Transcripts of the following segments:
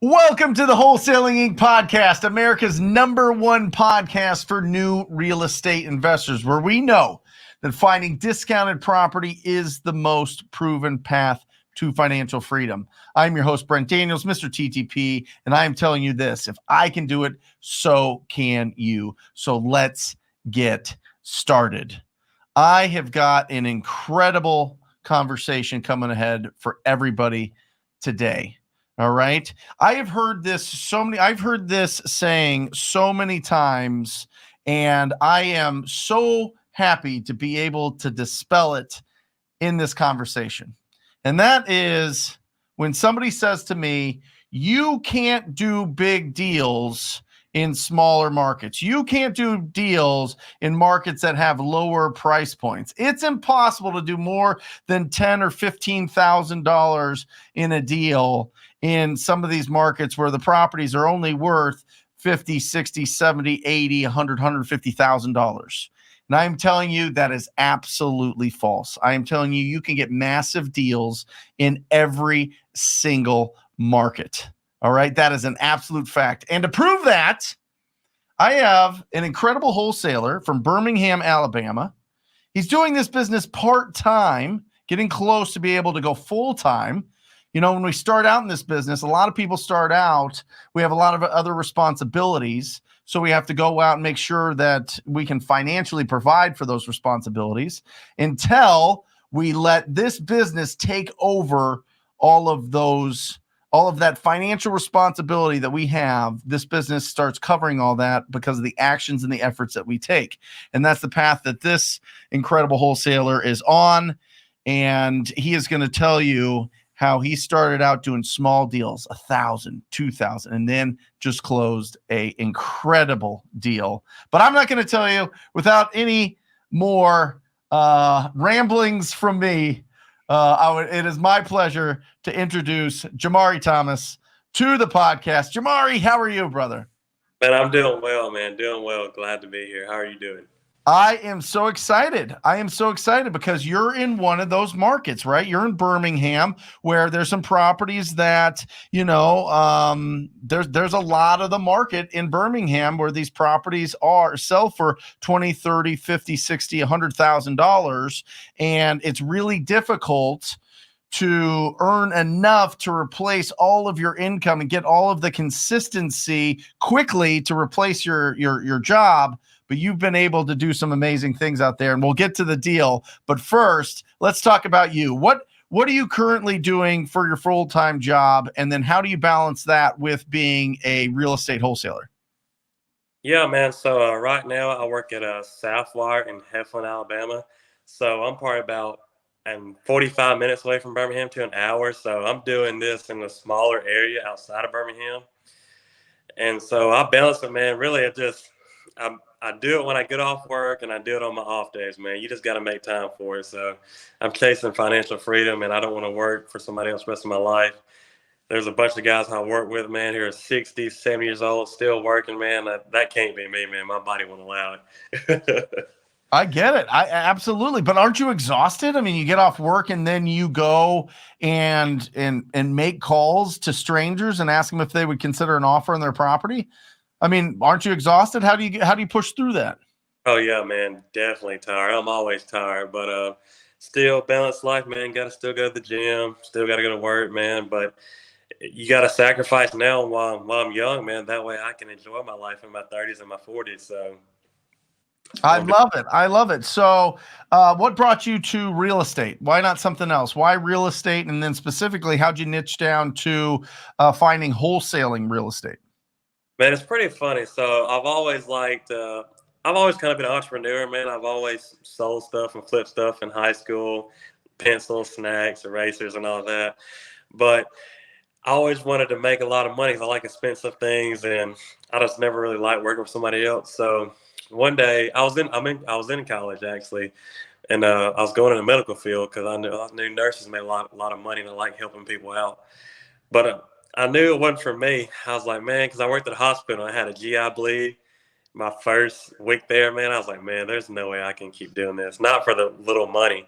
Welcome to the Wholesaling Inc. podcast, America's #1 podcast for new real estate investors, where we know that finding discounted property is the most proven path to financial freedom. I'm your host, Brent Daniels, Mr. TTP, and I am telling you this: if I can do it, so can you. So let's get started. I have got an incredible conversation coming ahead for everybody today. All right. I've heard this saying so many times, and I am so happy to be able to dispel it in this conversation. And that is when somebody says to me, you can't do big deals in smaller markets. You can't do deals in markets that have lower price points. It's impossible to do more than $10,000 or $15,000 in a deal in some of these markets where the properties are only worth $50,000, $60,000, $70,000, $80,000, $100,000, $150,000. And I'm telling you that is absolutely false. I am telling you, you can get massive deals in every single market. All right. That is an absolute fact. And to prove that, I have an incredible wholesaler from Birmingham, Alabama. He's doing this business part-time, getting close to be able to go full-time. You know, when we start out in this business, a lot of people start out, we have a lot of other responsibilities. So we have to go out and make sure that we can financially provide for those responsibilities until we let this business take over all of that financial responsibility that we have. This business starts covering all that because of the actions and the efforts that we take. And that's the path that this incredible wholesaler is on. And he is going to tell you how he started out doing small deals, 1,000, 2,000, and then just closed a incredible deal. But I'm not going to tell you without any more ramblings from me. It is my pleasure to introduce Jamari Thomas to the podcast. Jamari, how are you, brother? Man, I'm doing well, man. Doing well. Glad to be here. How are you doing? I am so excited. Because you're in one of those markets, right? You're in Birmingham, where there's some properties that, there's a lot of the market in Birmingham where these properties sell for $20,000, $30,000, $50,000, $60,000, $100,000. And it's really difficult to earn enough to replace all of your income and get all of the consistency quickly to replace your job. But you've been able to do some amazing things out there, and we'll get to the deal. But first, let's talk about you. What are you currently doing for your full-time job, and then how do you balance that with being a real estate wholesaler? Yeah, man. So right now I work at Southwire in Heflin, Alabama. So I'm probably about 45 minutes away from Birmingham to an hour. So I'm doing this in a smaller area outside of Birmingham. And so I balance it, man. Really, I do it when I get off work, and I do it on my off days, man. You just got to make time for it. So I'm chasing financial freedom, and I don't want to work for somebody else the rest of my life. There's a bunch of guys I work with, man, who are 60, 70 years old, still working, man. That can't be me, man. My body won't allow it. I get it. I absolutely. But aren't you exhausted? I mean, you get off work and then you go and make calls to strangers and ask them if they would consider an offer on their property. I mean, aren't you exhausted? How do you push through that? Oh yeah, man, definitely tired. I'm always tired, but still balanced life, man. Got to still go to the gym, still got to go to work, man. But you got to sacrifice now while I'm young, man. That way I can enjoy my life in my 30s and my 40s. So I love it. So, what brought you to real estate? Why not something else? Why real estate? And then specifically, how'd you niche down to finding wholesaling real estate? Man, it's pretty funny. So I've always kind of been an entrepreneur, man. I've always sold stuff and flipped stuff in high school, pencils, snacks, erasers, and all that. But I always wanted to make a lot of money because I like expensive things, and I just never really liked working for somebody else. So one day I was in college actually, and I was going in the medical field because I knew nurses made a lot of money, and I like helping people out. But I knew it wasn't for me. I was like, man, because I worked at a hospital and I had a GI bleed my first week there, man. I was like, man, there's no way I can keep doing this, not for the little money.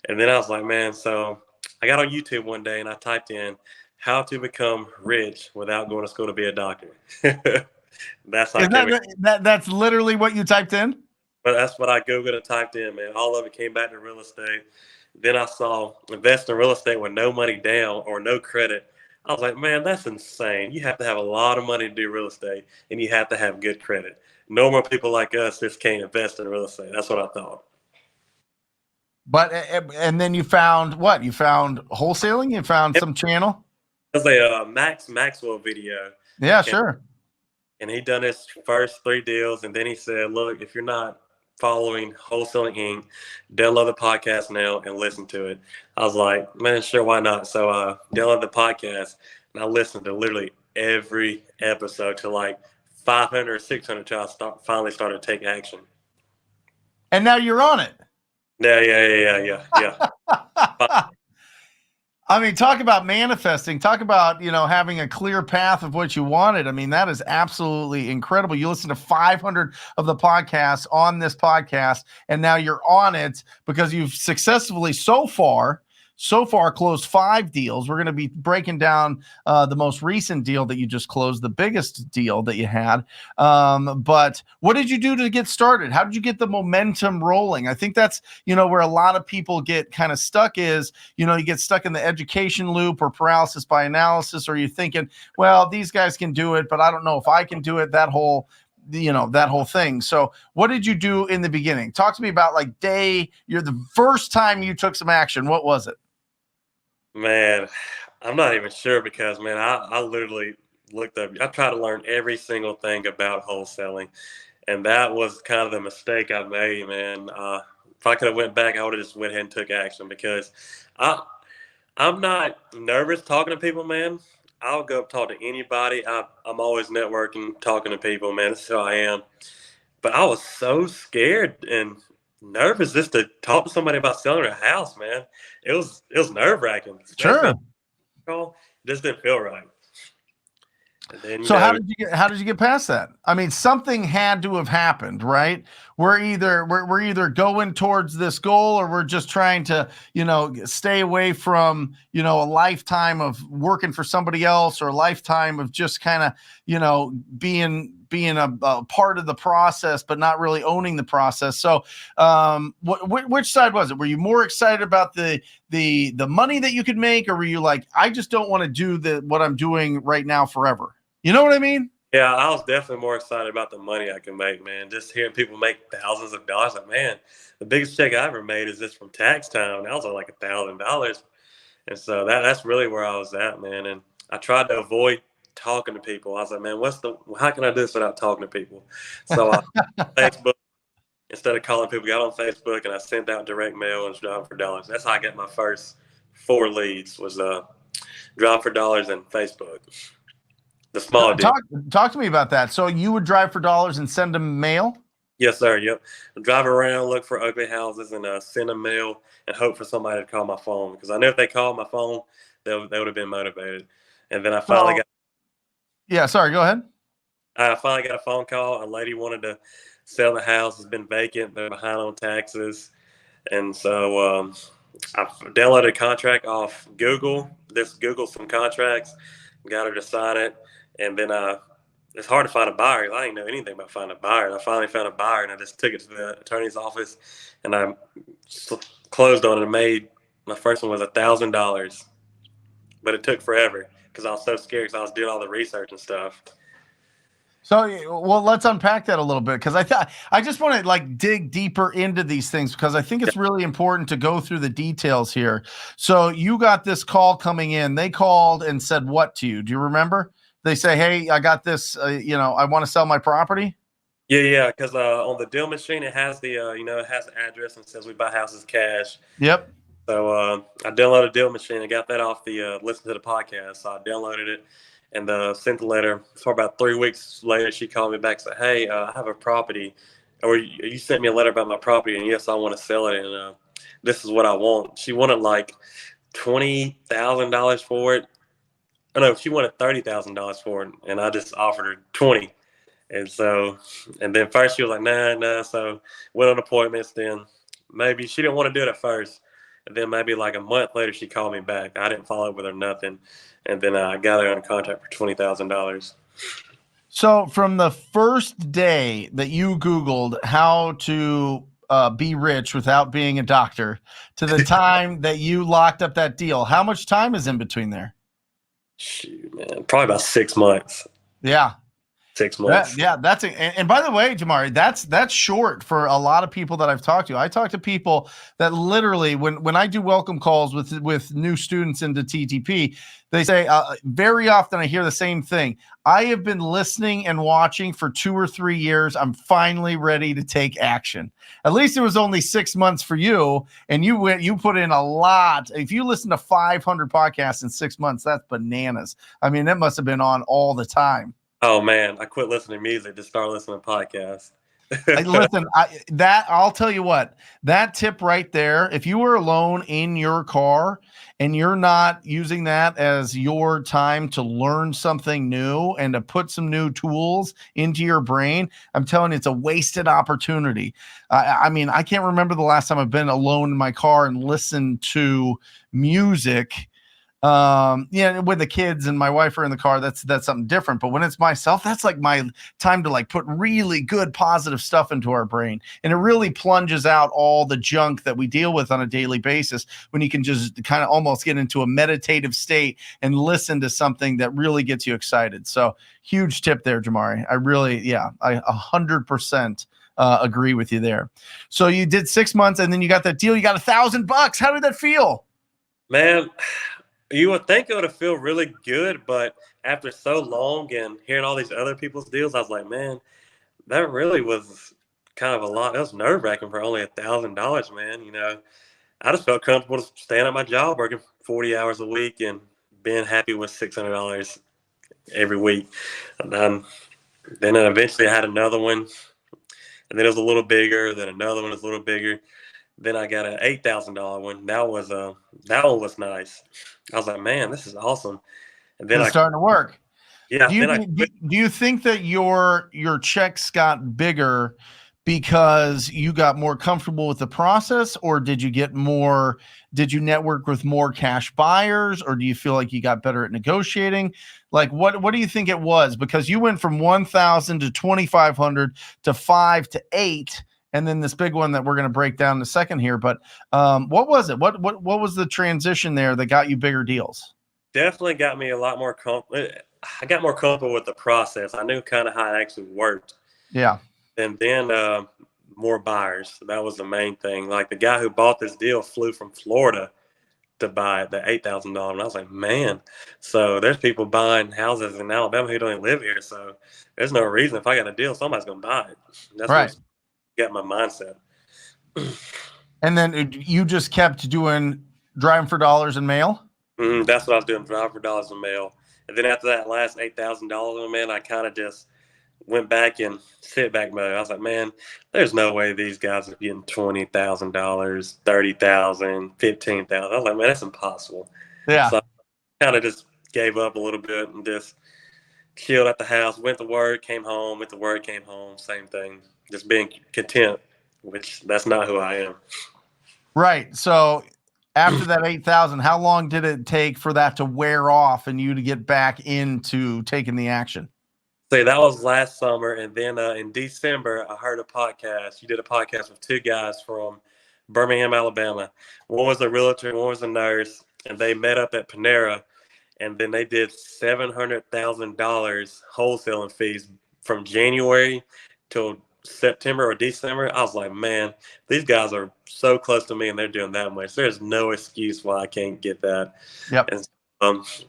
And then I was like, man, so I got on YouTube one day and I typed in how to become rich without going to school to be a doctor. That's how I Is came. that's literally what you typed in? But that's what I Googled and typed in, man. All of it came back to real estate. Then I saw invest in real estate with no money down or no credit. I was like, man, that's insane. You have to have a lot of money to do real estate, and you have to have good credit. Normal people like us just can't invest in real estate. That's what I thought. But and then you found what? You found wholesaling? You found some channel? It was a Max Maxwell video. Yeah, sure. And he done his first 3 deals, and then he said, look, if you're not following Wholesaling Inc, download the podcast now and listen to it. I was like, man, sure, why not? So I downloaded the podcast, and I listened to literally every episode to like 500 or 600 till I finally started to take action. And now you're on it. Yeah. I mean, talk about manifesting. Talk about, having a clear path of what you wanted. I mean, that is absolutely incredible. You listen to 500 of the podcasts on this podcast, and now you're on it because you've successfully so far closed 5 deals. We're going to be breaking down the most recent deal that you just closed, the biggest deal that you had. But what did you do to get started? How did you get the momentum rolling? I think that's, where a lot of people get kind of stuck is, you get stuck in the education loop or paralysis by analysis, or you're thinking, well, these guys can do it, but I don't know if I can do it, that whole thing. So what did you do in the beginning? Talk to me about you're the first time you took some action. What was it? Man, I'm not even sure because, man, I literally looked up. I tried to learn every single thing about wholesaling, and that was kind of the mistake I made, man. If I could have went back, I would have just went ahead and took action because I'm not nervous talking to people, man. I'll go up talk to anybody. I'm always networking, talking to people, man. That's who I am. But I was so scared and nervous just to talk to somebody about selling a house, man. It was nerve wracking. Sure. It just didn't feel right. And then, so how did you get past that? I mean, something had to have happened, right? We're either going towards this goal, or we're just trying to, stay away from, a lifetime of working for somebody else, or a lifetime of just kind of, being a part of the process, but not really owning the process. So, which side was it? Were you more excited about the money that you could make, or were you like, I just don't want to do what I'm doing right now forever? You know what I mean? Yeah, I was definitely more excited about the money I can make, man. Just hearing people make thousands of dollars, like, man, the biggest check I ever made is just from tax time. That was like $1,000, and so that's really where I was at, man. And I tried to avoid talking to people. I was like, man, how can I do this without talking to people? So I Facebook, instead of calling people, got on Facebook and I sent out direct mail and Drive for Dollars. That's how I got my first 4 leads, was Drive for Dollars and Facebook. The small deal. Talk to me about that. So you would drive for dollars and send them mail? Yes, sir. Yep. Drive around, look for open houses, and send them mail and hope for somebody to call my phone, because I knew if they called my phone, they would have been motivated. And then I finally got. Yeah, sorry, go ahead. I finally got a phone call. A lady wanted to sell the house. It's been vacant. They're behind on taxes. And so I downloaded a contract off Google. Just Googled some contracts, got her to sign it. And then it's hard to find a buyer. I didn't know anything about finding a buyer. And I finally found a buyer, and I just took it to the attorney's office, and I closed on it and made my first one was $1,000. But it took forever because I was so scared, because I was doing all the research and stuff. So, well, let's unpack that a little bit, because I just want to dig deeper into these things, because I think it's really important to go through the details here. So you got this call coming in. They called and said what to you? Do you remember? They say, hey, I got this, I want to sell my property. Yeah. Because on the deal machine, it has the, it has the address and says we buy houses cash. Yep. So I downloaded a deal machine. I got that off the listen to the podcast. So I downloaded it and sent the letter. So about 3 weeks later, she called me back and said, hey, I have a property, or you sent me a letter about my property, and yes, I want to sell it, and this is what I want. She wanted like $20,000 for it. Oh, no, she wanted $30,000 for it, and I just offered her 20. And then first she was like, nah. So went on appointments. Then maybe she didn't want to do it at first. And then maybe like a month later, she called me back. I didn't follow up with her nothing. And then I got her under contract for $20,000. So from the first day that you Googled how to be rich without being a doctor to the time that you locked up that deal, how much time is in between there? Shoot, man, probably about 6 months. Yeah. 6 months. That's it. And by the way, Jamari, that's short for a lot of people that I've talked to. I talk to people that literally, when I do welcome calls with new students into TTP, they say very often I hear the same thing. I have been listening and watching for 2 or 3 years. I'm finally ready to take action. At least it was only 6 months for you, and you put in a lot. If you listen to 500 podcasts in 6 months, that's bananas. I mean, that must have been on all the time. Oh man, I quit listening to music to start listening to podcasts. Listen, I'll tell you what, that tip right there, if you were alone in your car and you're not using that as your time to learn something new and to put some new tools into your brain, I'm telling you, it's a wasted opportunity. I mean, I can't remember the last time I've been alone in my car and listened to music. With the kids and my wife are in the car, that's something different. But when it's myself, that's like my time to like put really good positive stuff into our brain. And it really plunges out all the junk that we deal with on a daily basis when you can just kind of almost get into a meditative state and listen to something that really gets you excited. So huge tip there, Jamari. I 100% agree with you there. So you did 6 months and then you got that deal. You got $1,000. How did that feel? Man, you would think it would have felt really good, but after so long and hearing all these other people's deals, I was like, man, that really was kind of a lot. That was nerve-wracking for only $1,000, man. You know, I just felt comfortable staying at my job, working 40 hours a week and being happy with $600 every week. And then eventually I had another one, and then it was a little bigger, then another one was a little bigger. Then I got an $8,000 one. That one was nice. I was like, man, this is awesome. And then It's starting to work. Yeah. Do you think that your checks got bigger because you got more comfortable with the process, or did you network with more cash buyers, or do you feel like you got better at negotiating? Like what do you think it was? Because you went from 1,000 to 2,500 to 5 to 8. And then this big one that we're going to break down in a second here. But what was it? What was the transition there that got you bigger deals? Definitely got me a lot more I got more comfortable with the process. I knew kind of how it actually worked. Yeah. And then more buyers. That was the main thing. Like the guy who bought this deal flew from Florida to buy the $8,000. And I was like, man, so there's people buying houses in Alabama who don't even live here. So there's no reason if I got a deal, somebody's going to buy it. That's right. What got my mindset. And then you just kept driving for dollars in mail? That's what I was doing, driving for dollars in mail. And then after that last $8,000, man, I kind of just went back in sit back mode. I was like, man, there's no way these guys are getting $20,000, $30,000, $15,000. I was like, man, that's impossible. Yeah. So I kind of just gave up a little bit and just chilled at the house, went to work, came home, went to work, came home, same thing. Just being content, which that's not who I am. Right. So after that 8,000, how long did it take for that to wear off and you to get back into taking the action? So that was last summer. And then in December, I heard a podcast. You did a podcast with 2 guys from Birmingham, Alabama. One was a realtor, one was a nurse, and they met up at Panera. And then they did $700,000 wholesaling fees from January till September or December. I was like, man, these guys are so close to me and they're doing that much. There's no excuse why I can't get that. Yep. And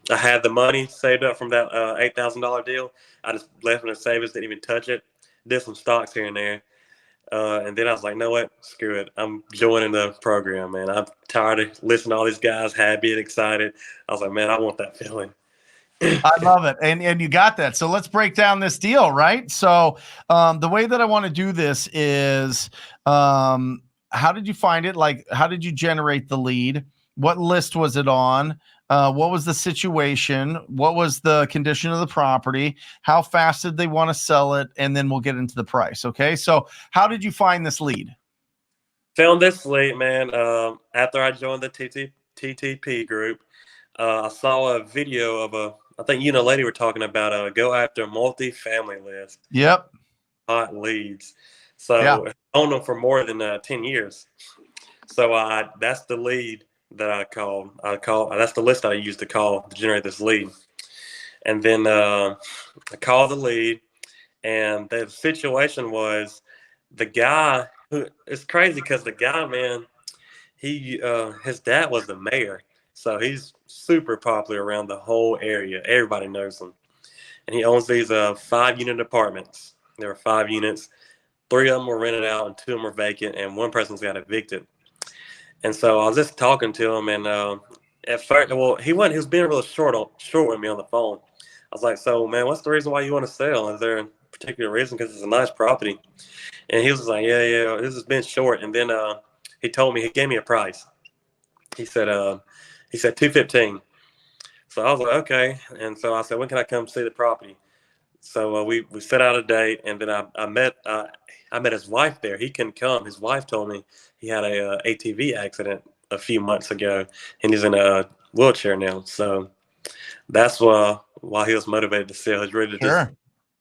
I had the money saved up from that $8,000 deal. I just left it in savings, didn't even touch it. Did some stocks here and there. And then I was like, no, what? Screw it. I'm joining the program, man. I'm tired of listening to all these guys happy and excited. I was like, man, I want that feeling. I love it. And you got that. So let's break down this deal, right? So the way that I want to do this is how did you find it? Like, how did you generate the lead? What list was it on? What was the situation? What was the condition of the property? How fast did they want to sell it? And then we'll get into the price. Okay. So how did you find this lead? Found this lead, man. After I joined the TTP group, I saw a video of I think you and a lady were talking about go after multi-family list, Yep. hot leads. Yeah. So I owned them for more than 10 years. So that's the lead that I called. That's the list I used to generate this lead. And then I called the lead, and the situation was the guy who it's crazy because the guy, man, his dad was the mayor, so he's super popular around the whole area. Everybody knows him, and he owns these 5-unit apartments. There are 5 units. 3 of them were rented out, and 2 of them were vacant, and one person's got evicted. And so I was just talking to him, and at first, well, he was being real short with me on the phone. I was like, "So, man, what's the reason why you want to sell? Is there a particular reason? Because it's a nice property." And he was like, "Yeah, this has been short." And then he gave me a price. He said 215. So I was like, okay. And so I said, when can I come see the property? So we set out a date, and then I met his wife there. He couldn't come. His wife told me he had a ATV accident a few months ago, and he's in a wheelchair now. So that's why he was motivated to sell. He's ready to just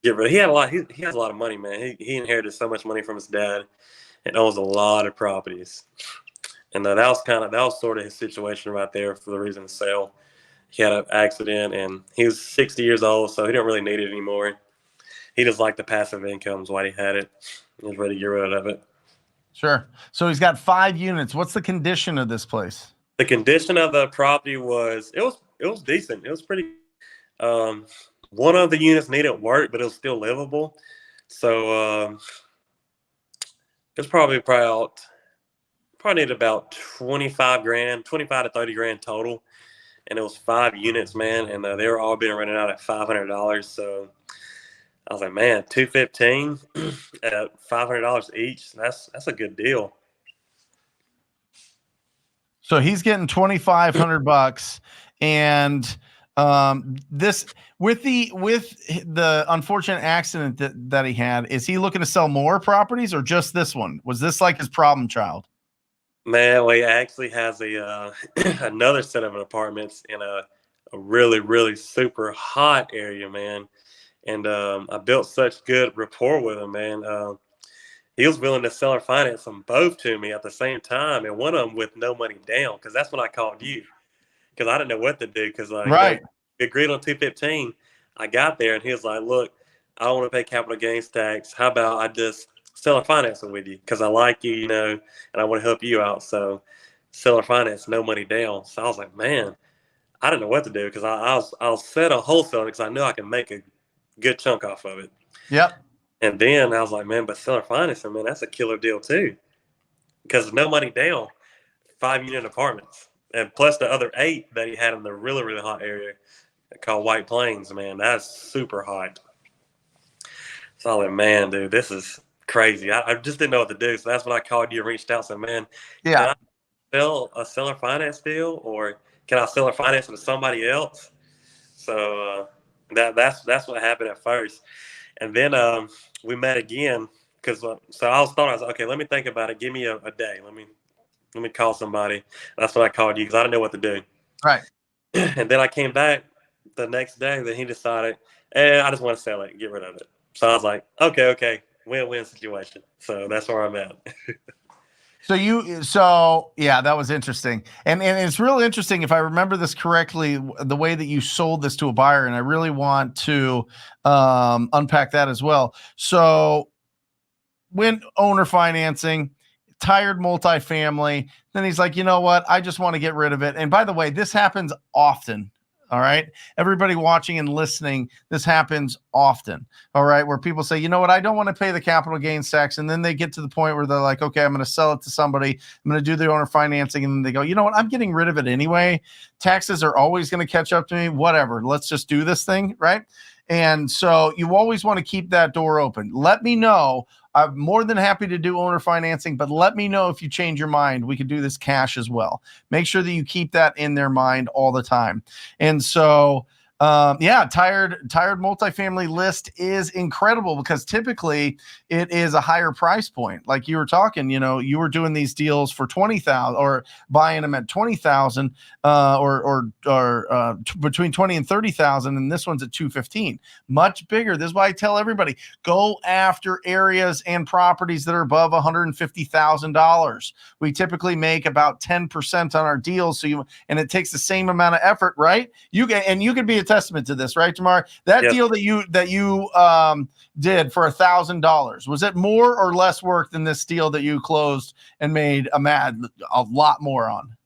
get rid. He had a lot. He has a lot of money, man. He inherited so much money from his dad, and owns a lot of properties. And that was sort of his situation right there for the reason to sell. He had an accident, and he was 60 years old, so he didn't really need it anymore. He just liked the passive income, is why he had it. He was ready to get rid of it. Sure. So he's got 5 units. What's the condition of this place? The condition of the property was decent. It was pretty. One of the units needed work, but it was still livable. So it's probably needed about 25 grand, 25 to 30 grand total. And it was 5 units, man. And they were all being rented out at $500. So I was like, man, 215 at $500 each. That's a good deal. So he's getting $2,500, and this with the unfortunate accident that he had, is he looking to sell more properties or just this one? Was this like his problem child? Man, well, he actually has another set of apartments in a really, really super hot area, man. And I built such good rapport with him, man. He was willing to sell or finance them both to me at the same time, and one of them with no money down, because that's when I called you, because I didn't know what to do, because Right. We agreed on 215. I got there, and he was like, "Look, I don't want to pay capital gains tax. How about I just sell or finance it with you, because I like you, and I want to help you out. So sell or finance, no money down." So I was like, man, I didn't know what to do, because I was set on wholesale because I knew I could make a good chunk off of it. Yep. And then I was like, man, but seller financing, man, that's a killer deal too. Because no money down, 5-unit apartments. And plus the other 8 that he had in the really, really hot area called White Plains, man, that's super hot. So I was like, man, dude, this is crazy. I just didn't know what to do. So that's when I called you and reached out and said, man, Yeah. can I sell a seller finance deal, or can I seller finance to somebody else? So that's what happened at first. And then we met again, because so I was like, okay, let me think about it. Give me a day. Let me call somebody. That's when I called you, because I didn't know what to do. Right. And then I came back the next day. Then he decided, I just want to sell it and get rid of it. So I was like, okay, win-win situation. So that's where I'm at. So yeah, that was interesting. And it's really interesting, if I remember this correctly, the way that you sold this to a buyer, and I really want to unpack that as well. So when owner financing, tired multifamily, then he's like, you know what? I just want to get rid of it. And by the way, this happens often. All right. Everybody watching and listening, this happens often. All right. Where people say, you know what? I don't want to pay the capital gains tax. And then they get to the point where they're like, okay, I'm going to sell it to somebody. I'm going to do the owner financing. And then they go, you know what? I'm getting rid of it anyway. Taxes are always going to catch up to me. Whatever. Let's just do this thing. Right. And so you always want to keep that door open. Let me know. I'm more than happy to do owner financing, but let me know if you change your mind. We could do this cash as well. Make sure that you keep that in their mind all the time. And so Yeah, tired multifamily list is incredible because typically it is a higher price point. Like you were talking, you were doing these deals for 20,000 or buying them at 20,000, between 20 and 30,000, and this one's at 215. Much bigger. This is why I tell everybody, go after areas and properties that are above $150,000. We typically make about 10% on our deals, and it takes the same amount of effort, right? You could be a testament to this, right, Jamari? That deal that you did for $1,000, was it more or less work than this deal that you closed and made a lot more on?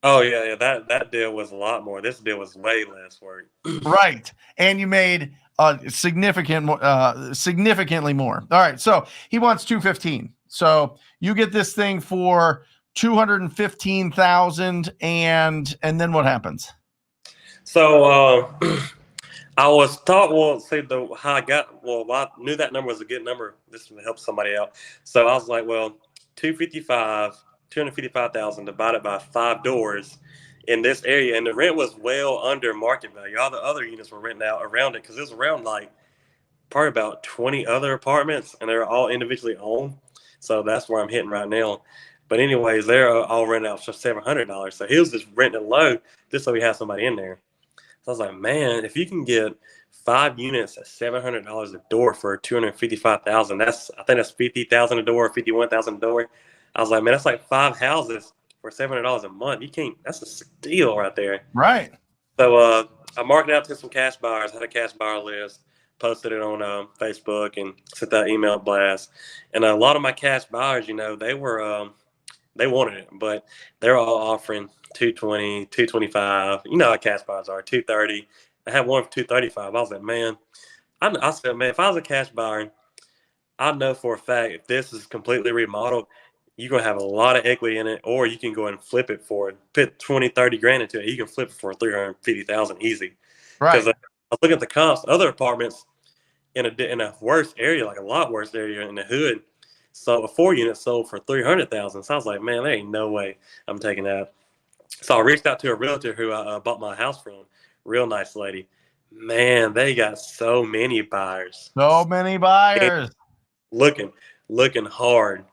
Oh yeah. That deal was a lot more. This deal was way less work. Right, and you made significantly more. All right, so he wants 215. So you get this thing for 215,000, and then what happens? So I was taught, I knew that number was a good number. This would help somebody out. So I was like, well, 255,000 divided by 5 doors in this area. And the rent was well under market value. All the other units were renting out around it because it was around probably about 20 other apartments, and they're all individually owned. So that's where I'm hitting right now. But anyways, they're all rented out for $700. So he was just renting it low just so he had somebody in there. So I was like, man, if you can get 5 units at $700 a door for 255,000, I think that's 50,000 a door, 51,000 a door. I was like, man, that's like 5 houses for $700 a month. That's a steal right there. Right. So I marketed out to some cash buyers, had a cash buyer list, posted it on Facebook, and sent that email blast. And a lot of my cash buyers, they wanted it, but they're all offering 220, 225. You know how cash buyers are, 230. I had one for 235. I was like, man, I said, man, if I was a cash buyer, I know for a fact if this is completely remodeled, you're going to have a lot of equity in it, or you can go and flip it put 20, 30 grand into it. You can flip it for 350,000 easy. Right. Because I was looking at the comps, other apartments in a worse area, like a lot worse area in the hood, so a 4 unit sold for 300,000. So I was like, man, there ain't no way I'm taking that. So I reached out to a realtor who I bought my house from. Real nice lady. Man, they got so many buyers. So many buyers. Looking hard.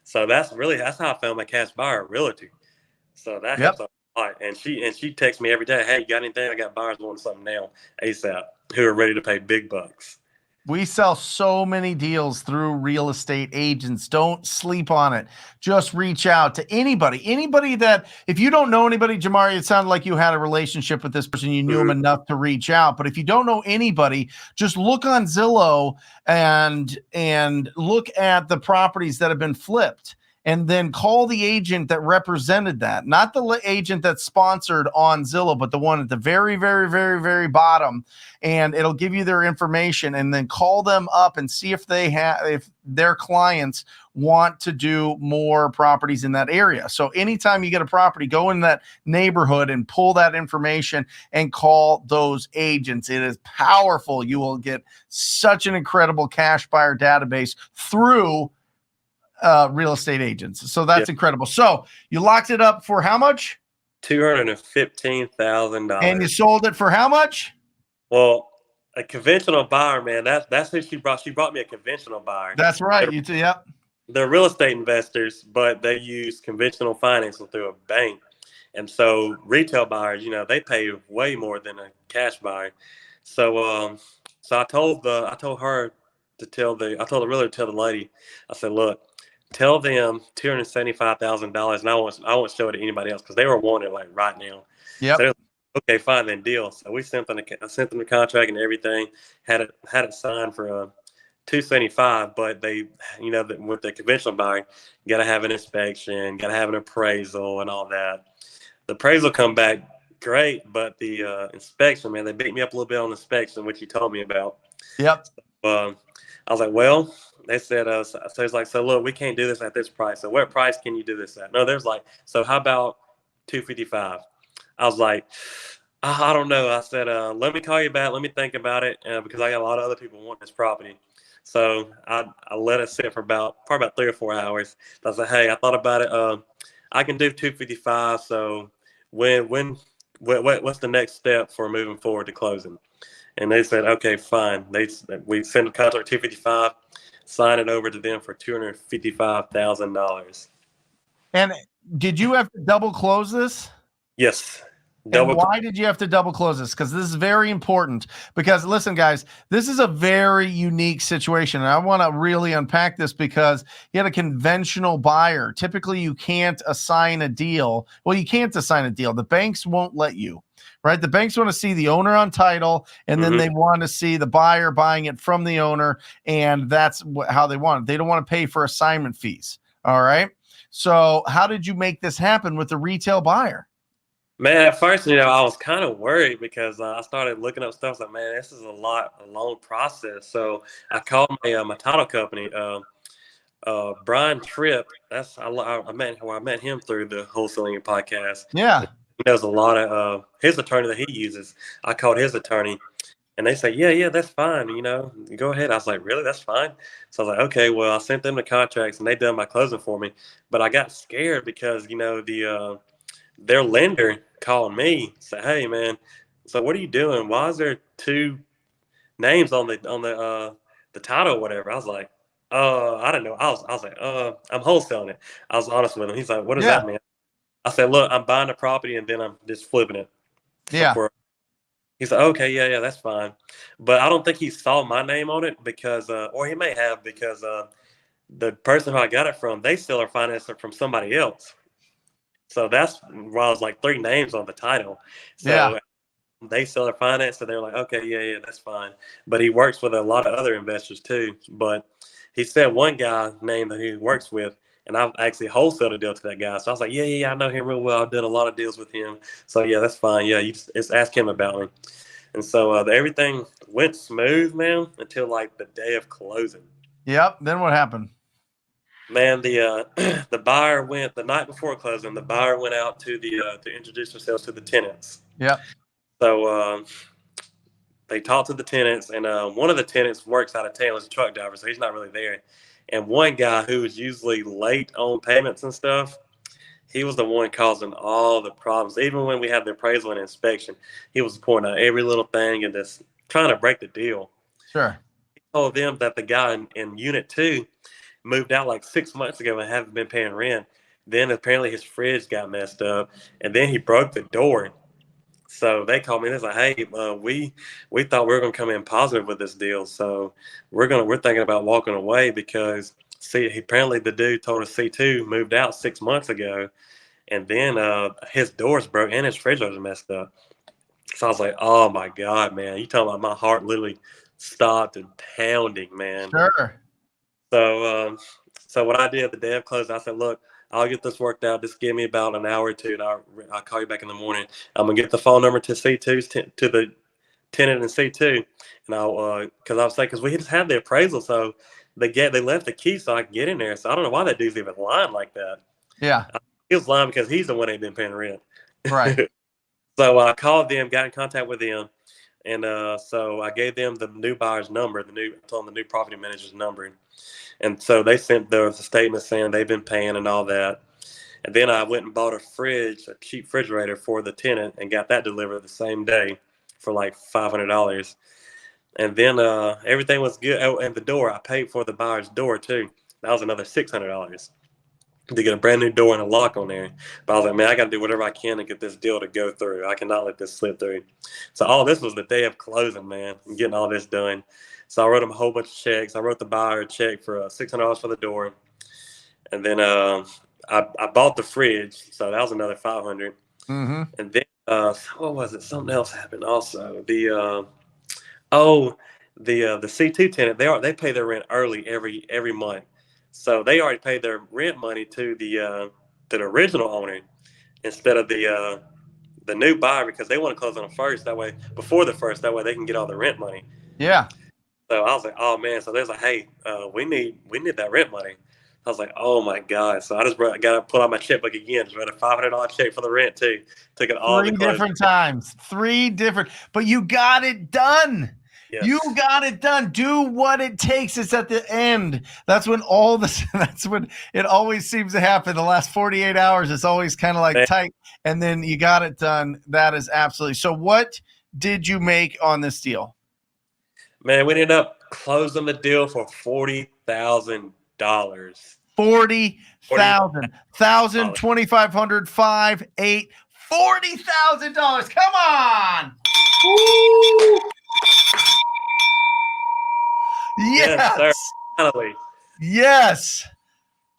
So that's how I found my cash buyer, realtor. So that helps a lot. And she texts me every day, hey, you got anything? I got buyers wanting something now, ASAP, who are ready to pay big bucks. We sell so many deals through real estate agents. Don't sleep on it. Just reach out to anybody that, if you don't know anybody, Jamari, it sounded like you had a relationship with this person. You knew him enough to reach out. But if you don't know anybody, just look on Zillow and look at the properties that have been flipped. And then call the agent that represented that, not the agent that's sponsored on Zillow, but the one at the very, very, very, very bottom. And it'll give you their information, and then call them up and see if if their clients want to do more properties in that area. So anytime you get a property, go in that neighborhood and pull that information and call those agents. It is powerful. You will get such an incredible cash buyer database through real estate agents. So that's incredible. So you locked it up for how much? $215,000. And you sold it for how much? Well, a conventional buyer, man, that's who she brought. She brought me a conventional buyer. That's right. They're real estate investors, but they use conventional financing through a bank. And so retail buyers, they pay way more than a cash buyer. So I told the realtor to tell the lady, I said, look, tell them $275,000, and I won't show it to anybody else because they were wanting it right now. Yep. So okay, fine, then deal. So I sent them the contract and everything. Had it signed for $275, but they, with the conventional buyer, you got to have an inspection, got to have an appraisal, and all that. The appraisal come back great, but the inspection, man, they beat me up a little bit on the inspection, which you told me about. Yep. So, I was like, well, they said, so it's like, so look, we can't do this at this price. So what price can you do this at? No, there's like, so how about 255? I was like, I don't know. I said, let me call you back. Let me think about it because I got a lot of other people wanting this property. So I let it sit for probably about 3 or 4 hours. I said, hey, I thought about it. I can do 255. So when what's the next step for moving forward to closing? And they said, okay, fine. We send a contract 255, sign it over to them for $255,000. And did you have to double close this? Yes. And why did you have to double close this? Because this is very important. Because listen, guys, this is a very unique situation. And I want to really unpack this because you had a conventional buyer. Typically, you can't assign a deal. Well, you can't assign a deal. The banks won't let you, right? The banks want to see the owner on title, and then they want to see the buyer buying it from the owner. And that's how they want it. They don't want to pay for assignment fees. All right. So how did you make this happen with the retail buyer? Man, at first, I was kind of worried because I started looking up stuff. Like, man, this is a long process. So I called my title company, Brian Tripp. I met him through the Wholesaling Inc podcast. Yeah, he knows a lot of his attorney that he uses. I called his attorney, and they say, yeah, that's fine. Go ahead. I was like, really? That's fine. So I was like, okay. Well, I sent them the contracts, and they done my closing for me. But I got scared because their lender called me, say, hey man, so what are you doing? Why is there two names on the title or whatever? I was like, I don't know. I was like, I'm wholesaling it. I was honest with him. He's like, what does that mean? I said, look, I'm buying the property and then I'm just flipping it. He's like, okay, yeah, that's fine. But I don't think he saw my name on it because, or he may have, because the person who I got it from, they still are financing from somebody else. So that's why I was like 3 names on the title. So they sell their finance, so they're like, okay, yeah, that's fine. But he works with a lot of other investors too. But he said one guy name that he works with, and I've actually wholesaled a deal to that guy. So I was like, yeah, I know him real well. I've done a lot of deals with him. So yeah, that's fine. Yeah, you just ask him about me. And so everything went smooth, man, until like the day of closing. Yep. Then what happened? Man, the buyer went the night before closing. The buyer went out to to introduce themselves to the tenants. Yep. So they talked to the tenants, and one of the tenants works out of town as a truck driver, so he's not really there. And one guy who was usually late on payments and stuff, he was the one causing all the problems. Even when we had the appraisal and inspection, he was pointing out every little thing and just trying to break the deal. Sure. He told them that the guy in Unit 2 moved out like 6 months ago and haven't been paying rent. Then apparently his fridge got messed up, and then he broke the door. So they called me. They're like, "Hey, we thought we were going to come in positive with this deal, so we're thinking about walking away because apparently the dude told us C2 moved out 6 months ago, and then his doors broke and his fridge was messed up." So I was like, "Oh my God, man! You talking about my heart literally stopped and pounding, man." Sure. So what I did the day of closing, I said, look, I'll get this worked out. Just give me about an hour or two, and I'll call you back in the morning. I'm gonna get the phone number to C2's to the tenant in C2, and I'll because we just had the appraisal, so they left the key so I can get in there. So I don't know why that dude's even lying like that. Yeah, he was lying because he's the one that ain't been paying rent. right. So I called them, got in contact with them. And so I gave them the new buyer's number, I told them the new property manager's number. And so they sent the statement saying they've been paying and all that. And then I went and bought a cheap refrigerator for the tenant, and got that delivered the same day for like $500. And then everything was good. Oh, and the door, I paid for the buyer's door too. That was another $600 to get a brand new door and a lock on there. But I was like, man, I got to do whatever I can to get this deal to go through. I cannot let this slip through. So all this was the day of closing, man, and getting all this done. So I wrote them a whole bunch of checks. I wrote the buyer a check for $600 for the door. And then I bought the fridge. So that was another $500. Mm-hmm. And then what was it? Something else happened also. The C2 tenant, they pay their rent early every month. So they already paid their rent money to the original owner instead of the new buyer, because they want to close on the first. That way, before the first, that way they can get all the rent money. Yeah. So I was like, oh man. So they're like, hey, we need that rent money. I was like, oh my God. So I just got to pull out my checkbook again. Just wrote a $500 check for the rent too. Took it all 3 different times. 3 different, but you got it done. You Yes. got it done. Do what it takes. It's at the end. That's when all this, that's when it always seems to happen. The last 48 hours, it's always kind of like Man, tight. And then you got it done. That is absolutely. So, what did you make on this deal? man, we ended up closing the deal for $40,000. 40,000, 1,000, $40,000. 2,500, 5, 8, $40,000. Come on. Woo! Yes, sir. Yes. Finally. Yes.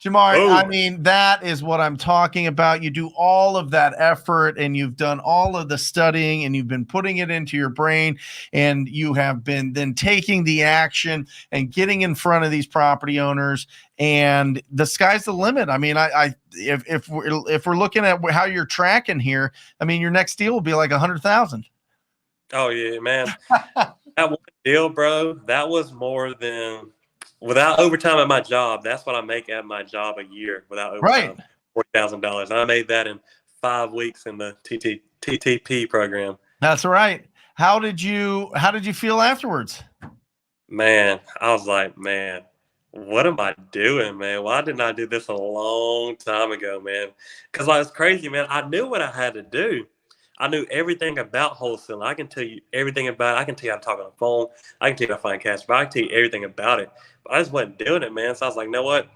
Jamari, I Boom. mean, that is what I'm talking about. You do all of that effort and you've done all of the studying and you've been putting it into your brain and you have been then taking the action and getting in front of these property owners, and the sky's the limit. I mean, if we're looking at how you're tracking here, I mean, your next deal will be like 100,000. Oh, yeah, man. That one deal, bro, that was more than without overtime at my job. That's what I make at my job a year without Right. overtime, $40,000. I made that in 5 weeks in the TTP program. That's right. How did you feel afterwards? Man, I was like, man, what am I doing, man? Why didn't I do this a long time ago, man? Because like, it's crazy, man. I knew what I had to do. I knew everything about wholesaling. I can tell you everything about it. I can tell you how to talk on the phone. I can tell you how to find cash, but I can tell you everything about it. But I just wasn't doing it, man. So I was like, you know what?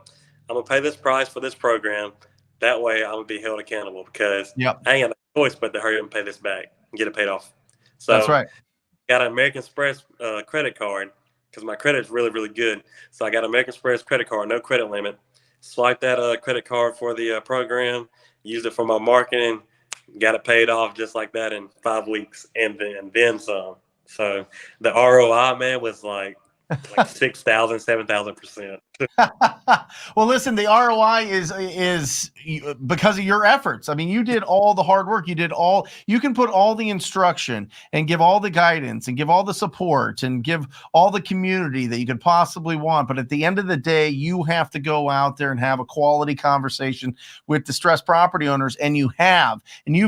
I'm going to pay this price for this program. That way I'm going to be held accountable because Yep. I ain't got no choice but to hurry up and pay this back and get it paid off. That's So right. got an American Express credit card because my credit is really, really good. So I got an American Express credit card, no credit limit. Swipe that credit card for the program, used it for my marketing, got it paid off just like that in 5 weeks, and then some. So the ROI, man, was like 6,000, 7,000%. Well, listen, the ROI is because of your efforts. I mean, you did all the hard work. You can put all the instruction and give all the guidance and give all the support and give all the community that you could possibly want. But at the end of the day, you have to go out there and have a quality conversation with distressed property owners. And you've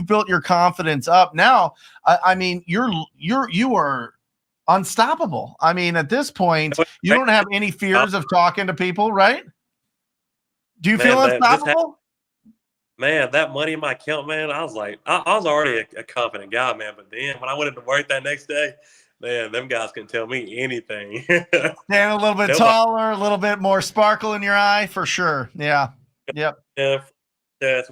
built your confidence up. Now, I mean, you are unstoppable. I mean, at this point, you don't have any fears of talking to people, right? Do you feel unstoppable? Man, that money in my account, man, I was like, I was already a confident guy, man. But then when I went into work that next day, man, them guys couldn't tell me anything. Stand a little bit taller, a little bit more sparkle in your eye, for sure. Yeah. Yep. Yeah,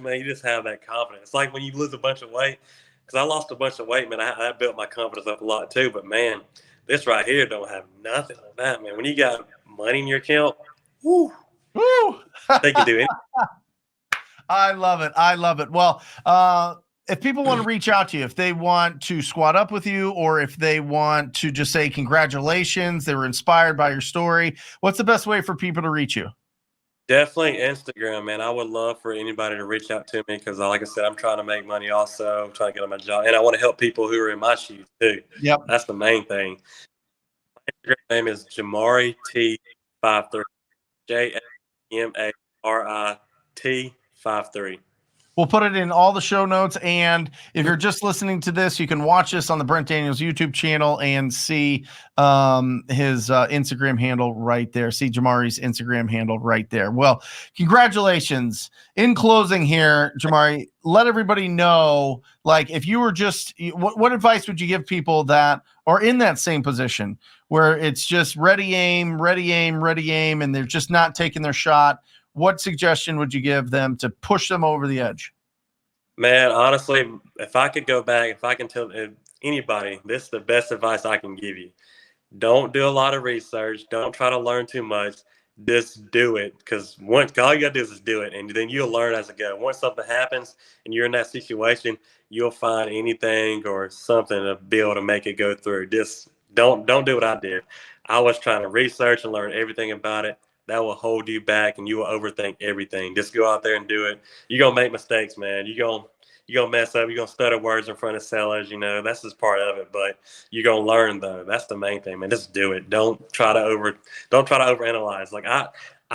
man, you just have that confidence. It's like when you lose a bunch of weight, because I lost a bunch of weight, man, I built my confidence up a lot too. But man, this right here don't have nothing like that, man. When you got money in your account, woo, they can do anything. I love it. I love it. Well, if people want to reach out to you, if they want to squat up with you, or if they want to just say congratulations, they were inspired by your story, what's the best way for people to reach you? Definitely Instagram, man. I would love for anybody to reach out to me because, like I said, I'm trying to make money also. I'm trying to get on my job. And I want to help people who are in my shoes, too. Yep. That's the main thing. My Instagram name is Jamari T53. JMARIT53. We'll put it in all the show notes. And if you're just listening to this, you can watch this on the Brent Daniels YouTube channel and see his Instagram handle right there. See Jamari's Instagram handle right there. Well, congratulations. In closing here, Jamari, let everybody know, like, if you were just, what advice would you give people that are in that same position where it's just ready, aim, and they're just not taking their shot? What suggestion would you give them to push them over the edge? Man, honestly, if I could go back, if I can tell anybody, this is the best advice I can give you. Don't do a lot of research. Don't try to learn too much. Just do it, because all you got to do is do it, and then you'll learn as it goes. Once something happens and you're in that situation, you'll find anything or something to be able to make it go through. Just don't do what I did. I was trying to research and learn everything about it. That will hold you back, and you will overthink everything. Just go out there and do it. You're gonna make mistakes, man. You're gonna mess up. You're gonna stutter words in front of sellers. That's just part of it. But you're gonna learn, though. That's the main thing, man. Just do it. Don't try to overanalyze. Like I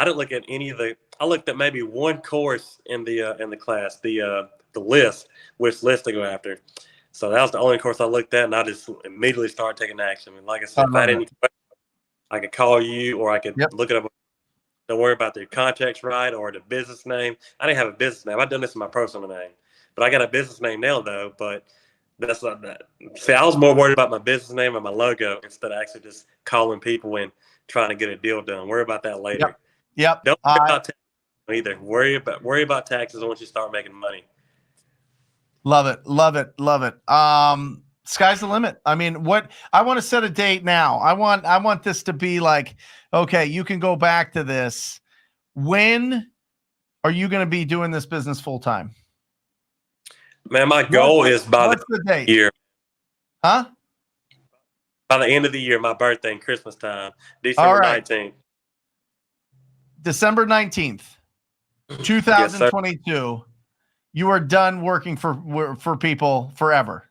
didn't look at any of the. I looked at maybe one course in the class, the list, which list to go after. So that was the only course I looked at, and I just immediately started taking action. And like I I said, if I love had it. any questions, I could call you, or I could Yep. look it up. Don't worry about the contacts right or the business name. I didn't have a business name. I've done this in my personal name, but I got a business name now though. But that's not that. See, I was more worried about my business name and my logo instead of actually just calling people and trying to get a deal done. Worry about that later. Yep. Yep. Don't worry about taxes either. Worry about taxes once you start making money. Love it. Love it. Love it. Sky's the limit. I mean, what I want to set a date now. I want this to be like, okay, you can go back to this. When are you going to be doing this business full time? Man, my goal is by what's the date? Year. Huh? By the end of the year, my birthday and Christmas time, December 19th. December 19th, 2022. Yes, you are done working for people forever.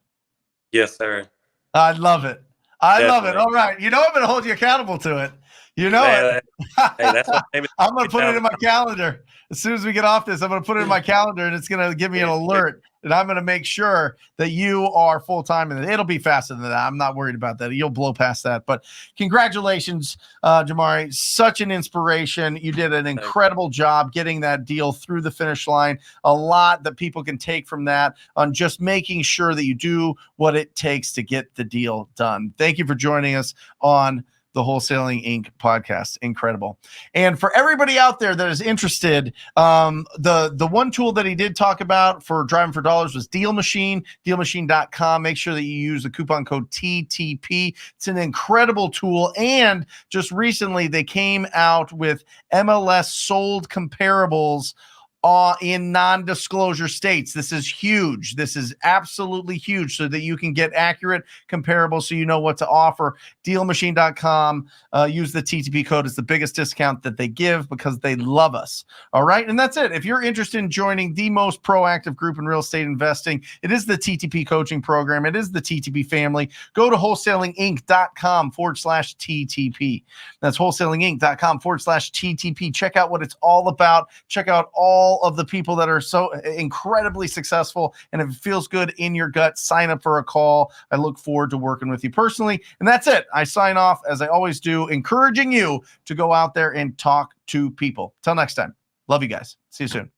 Yes, sir. I love it. Love it. All right. You know, I'm going to hold you accountable to it. You know it. Hey, that's what I'm going to put it in my calendar. As soon as we get off this, I'm going to put it in my calendar, and it's going to give me an alert. And I'm going to make sure that you are full-time in it. It'll be faster than that. I'm not worried about that. You'll blow past that. But congratulations, Jamari. Such an inspiration. You did an incredible job getting that deal through the finish line. A lot that people can take from that on just making sure that you do what it takes to get the deal done. Thank you for joining us on the Wholesaling Inc. podcast. Incredible. And for everybody out there that is interested, the one tool that he did talk about for driving for dollars was Deal Machine, dealmachine.com. Make sure that you use the coupon code TTP. It's an incredible tool. And just recently they came out with MLS sold comparables in non-disclosure states. This is huge. This is absolutely huge so that you can get accurate comparables so you know what to offer. Dealmachine.com. Use the TTP code. It's the biggest discount that they give because they love us. All right. And that's it. If you're interested in joining the most proactive group in real estate investing, it is the TTP coaching program. It is the TTP family. Go to wholesalinginc.com/TTP. That's wholesalinginc.com/TTP. Check out what it's all about. Check out all of the people that are so incredibly successful. And if it feels good in your gut, sign up for a call. I look forward to working with you personally. And that's it. I sign off as I always do, encouraging you to go out there and talk to people. Till next time. Love you guys. See you soon.